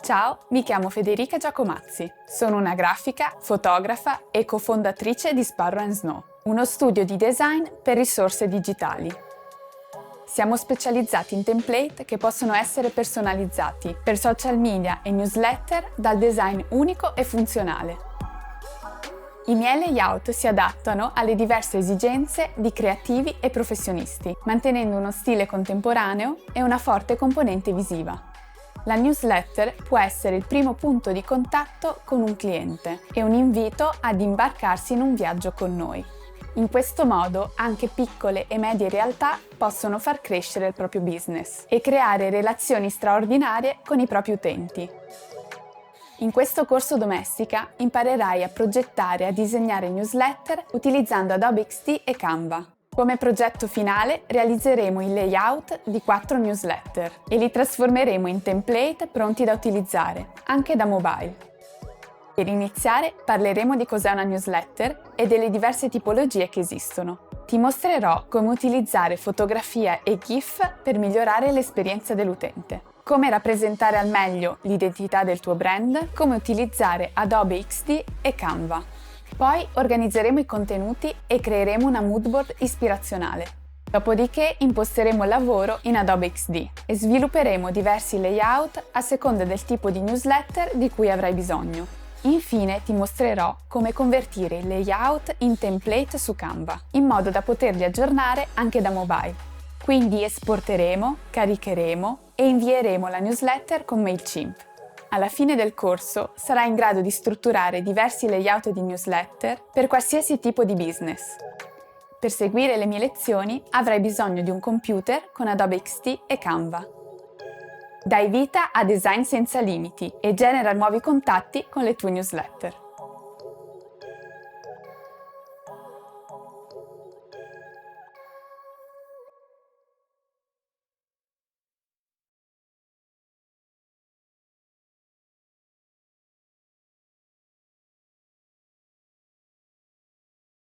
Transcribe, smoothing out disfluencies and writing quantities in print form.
Ciao, mi chiamo Federica Giacomazzi. Sono una grafica, fotografa e cofondatrice di Sparrow & Snow, uno studio di design per risorse digitali. Siamo specializzati in template che possono essere personalizzati per social media e newsletter dal design unico e funzionale. I miei layout si adattano alle diverse esigenze di creativi e professionisti, mantenendo uno stile contemporaneo e una forte componente visiva. La newsletter può essere il primo punto di contatto con un cliente e un invito ad imbarcarsi in un viaggio con noi. In questo modo anche piccole e medie realtà possono far crescere il proprio business e creare relazioni straordinarie con i propri utenti. In questo corso Domestica imparerai a progettare e a disegnare newsletter utilizzando Adobe XD e Canva. Come progetto finale realizzeremo il layout di 4 newsletter e li trasformeremo in template pronti da utilizzare, anche da mobile. Per iniziare parleremo di cos'è una newsletter e delle diverse tipologie che esistono. Ti mostrerò come utilizzare fotografia e GIF per migliorare l'esperienza dell'utente, come rappresentare al meglio l'identità del tuo brand, come utilizzare Adobe XD e Canva. Poi organizzeremo i contenuti e creeremo una mood board ispirazionale. Dopodiché imposteremo il lavoro in Adobe XD e svilupperemo diversi layout a seconda del tipo di newsletter di cui avrai bisogno. Infine ti mostrerò come convertire il layout in template su Canva, in modo da poterli aggiornare anche da mobile. Quindi esporteremo, caricheremo e invieremo la newsletter con MailChimp. Alla fine del corso sarai in grado di strutturare diversi layout di newsletter per qualsiasi tipo di business. Per seguire le mie lezioni avrai bisogno di un computer con Adobe XD e Canva. Dai vita a design senza limiti e genera nuovi contatti con le tue newsletter.